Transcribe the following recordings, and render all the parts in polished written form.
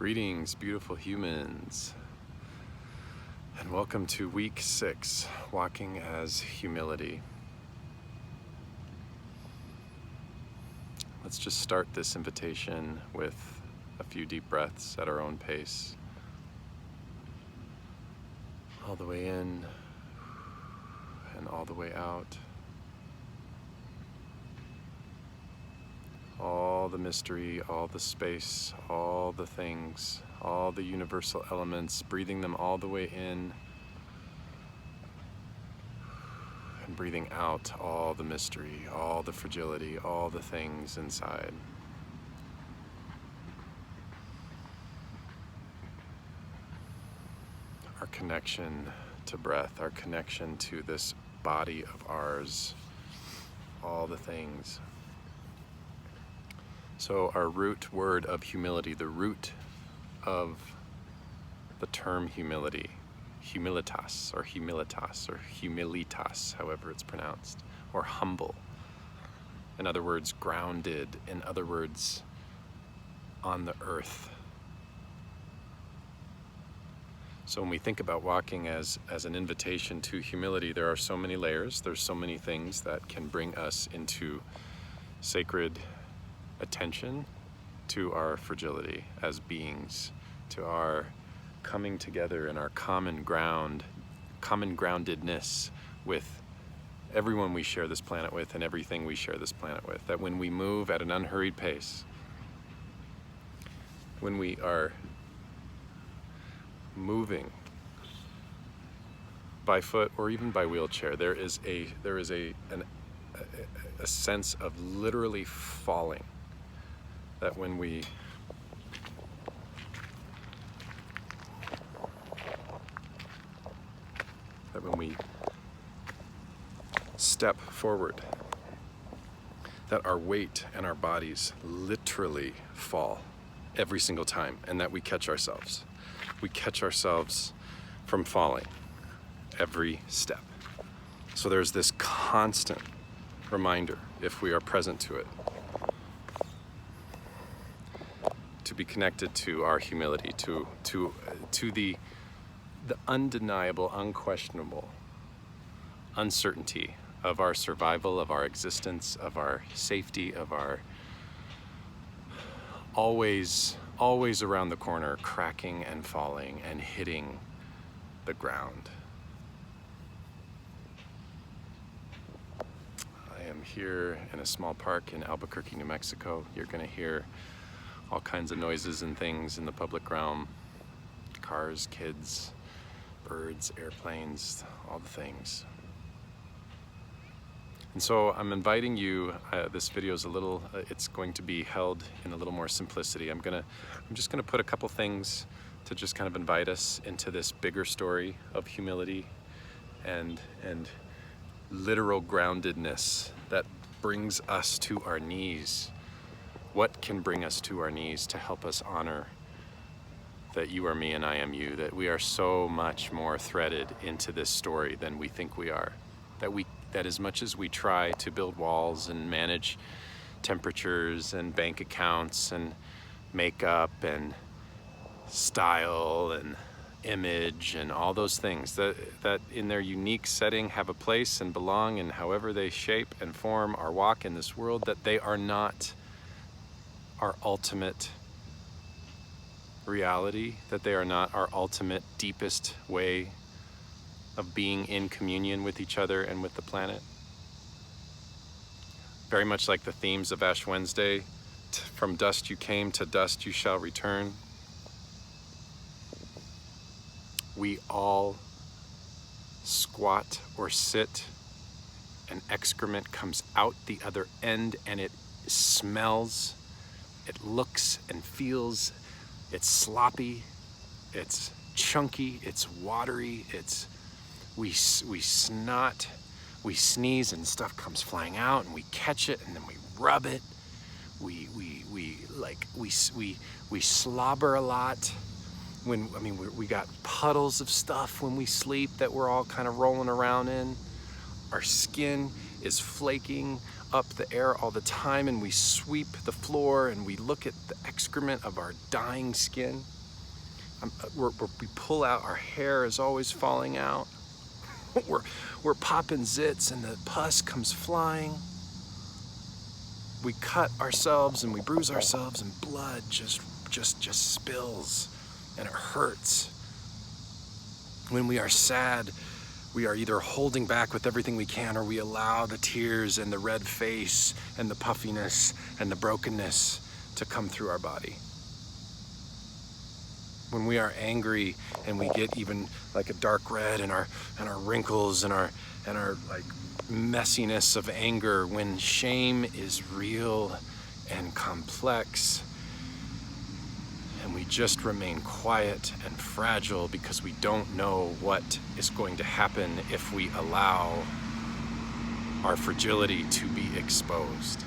Greetings, beautiful humans, and welcome to week 6, Walking as Humility. Let's just start this invitation with a few deep breaths at our own pace. All the way in and all the way out. All the mystery, all the space, all the things, all the universal elements, breathing them all the way in and breathing out all the mystery, all the fragility, all the things inside. Our connection to breath, our connection to this body of ours, all the things. So our root word of humility, the root of the term humility, humilitas, or humilitas, however it's pronounced, or humble. In other words, grounded. In other words, on the earth. So when we think about walking as an invitation to humility, there are so many layers, there's so many things that can bring us into sacred attention to our fragility as beings, to our coming together in our common groundedness with everyone we share this planet with and everything we share this planet with. That when we move at an unhurried pace, when we are moving by foot or even by wheelchair, there is a sense of literally falling. That when we step forward, that our weight and our bodies literally fall every single time, and that we catch ourselves. We catch ourselves from falling every step. So there's this constant reminder, if we are present to it, to be connected to our humility, to the undeniable, unquestionable uncertainty of our survival, of our existence, of our safety, of our always around the corner, cracking and falling and hitting the ground. I am here in a small park in Albuquerque, New Mexico. You're going to hear all kinds of noises and things in the public realm. Cars, kids, birds, airplanes, all the things. And so I'm inviting you, this video is it's going to be held in a little more simplicity. I'm just gonna put a couple things to just kind of invite us into this bigger story of humility and literal groundedness that brings us to our knees. What can bring us to our knees to help us honor that you are me and I am you, that we are so much more threaded into this story than we think we are, that as much as we try to build walls and manage temperatures and bank accounts and makeup and style and image and all those things that in their unique setting have a place and belong, and however they shape and form our walk in this world, that they are not our ultimate reality, that they are not our ultimate, deepest way of being in communion with each other and with the planet. Very much like the themes of Ash Wednesday, from dust you came, to dust you shall return. We all squat or sit, and excrement comes out the other end, and it smells, it looks and feels, it's sloppy, it's chunky, it's watery, we snot, we sneeze and stuff comes flying out, and we catch it and then we rub it. We slobber a lot. We got puddles of stuff when we sleep that we're all kind of rolling around in. Our skin is flaking. up the air all the time, and we sweep the floor, and we look at the excrement of our dying skin. We pull out, our hair is always falling out. we're popping zits, and the pus comes flying. We cut ourselves and we bruise ourselves, and blood just spills, and it hurts. When we are sad, we are either holding back with everything we can, or we allow the tears and the red face and the puffiness and the brokenness to come through our body. When we are angry and we get even like a dark red, and our wrinkles and our like messiness of anger, when shame is real and complex, and we just remain quiet and fragile because we don't know what is going to happen if we allow our fragility to be exposed.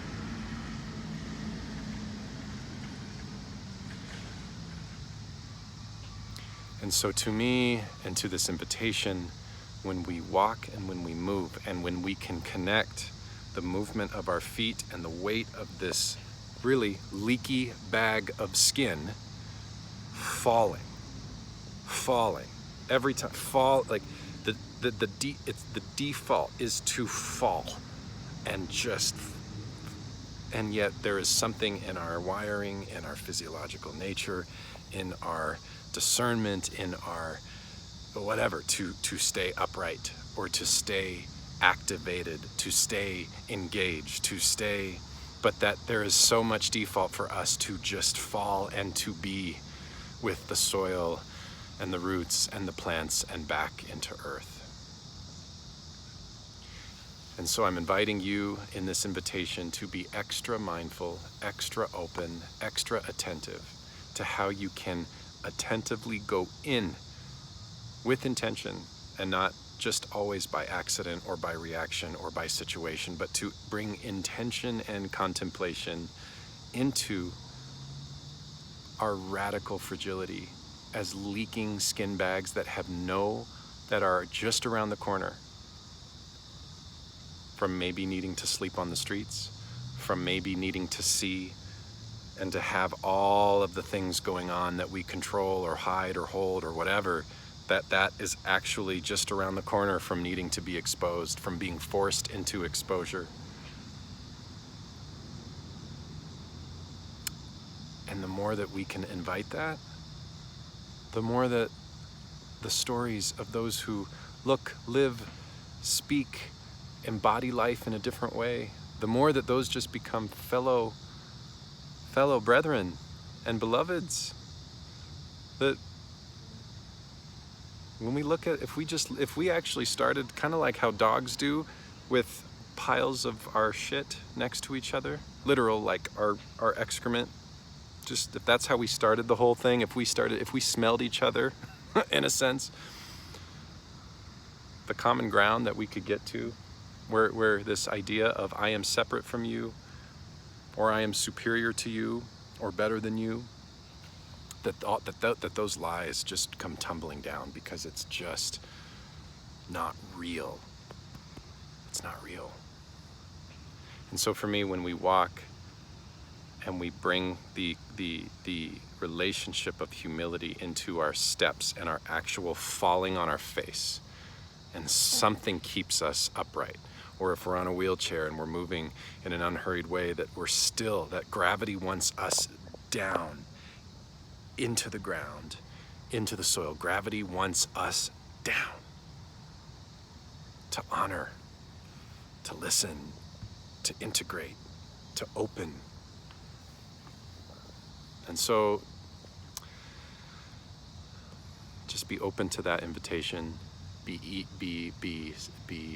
And so to me, and to this invitation, when we walk and when we move, and when we can connect the movement of our feet and the weight of this really leaky bag of skin falling every time, like it's the default is to fall, and yet there is something in our wiring, in our physiological nature, in our discernment, in our whatever, to stay upright, or to stay activated, to stay engaged, to stay, but that there is so much default for us to just fall and to be with the soil and the roots and the plants and back into earth. And so I'm inviting you in this invitation to be extra mindful, extra open, extra attentive to how you can attentively go in with intention, and not just always by accident or by reaction or by situation, but to bring intention and contemplation into our radical fragility as leaking skin bags that are just around the corner from maybe needing to sleep on the streets, from maybe needing to see and to have all of the things going on that we control or hide or hold or whatever, that is actually just around the corner from needing to be exposed, from being forced into exposure. And the more that we can invite that, the more that the stories of those who look, live, speak, embody life in a different way, the more that those just become fellow brethren and beloveds. That when we look at, if we actually started kind of like how dogs do, with piles of our shit next to each other, literal, like our excrement, just if that's how we started the whole thing, if we smelled each other in a sense, the common ground that we could get to, where this idea of I am separate from you, or I am superior to you, or better than you, that those lies just come tumbling down, because it's just not real. It's not real. And so for me, when we walk and we bring the relationship of humility into our steps and our actual falling on our face, and something keeps us upright, or if we're on a wheelchair and we're moving in an unhurried way, that that gravity wants us down into the ground, into the soil. Gravity wants us down to honor, to listen, to integrate, to open. And so just be open to that invitation.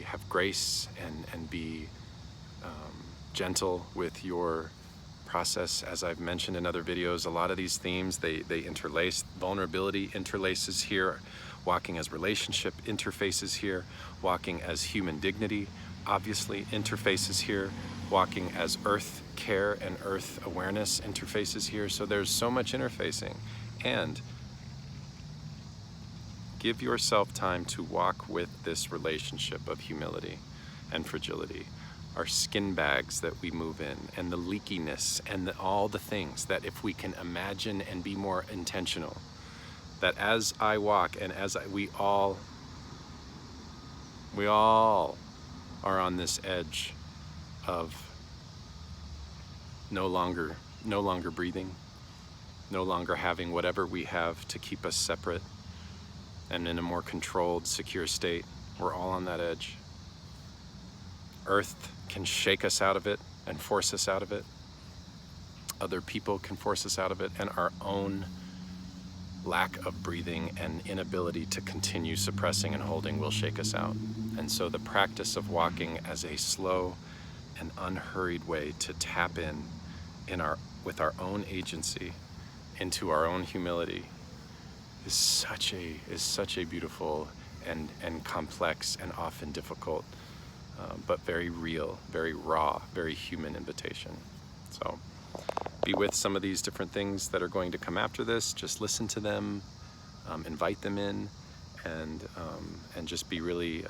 Have grace and be gentle with your process. As I've mentioned in other videos, a lot of these themes, they interlace. Vulnerability interlaces here, walking as relationship interfaces here, walking as human dignity obviously interfaces here, walking as earth care and earth awareness interfaces here. So there's so much interfacing. And give yourself time to walk with this relationship of humility and fragility, our skin bags that we move in, and the leakiness, and all the things that if we can imagine and be more intentional, that as I walk and we all are on this edge of no longer breathing, no longer having whatever we have to keep us separate and in a more controlled, secure state. We're all on that edge. Earth can shake us out of it and force us out of it. Other people can force us out of it, and our own lack of breathing and inability to continue suppressing and holding will shake us out. And so the practice of walking as a slow and unhurried way to tap with our own agency into our own humility is such a beautiful and complex and often difficult, but very real, very raw, very human invitation. So be with some of these different things that are going to come after this. Just listen to them, invite them in, and just be really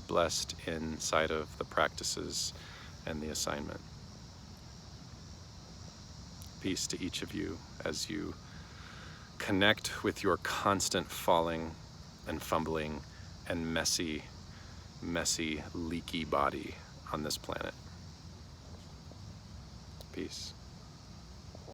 blessed inside of the practices and the assignment. Peace to each of you as you connect with your constant falling and fumbling and messy, leaky body on this planet. Peace.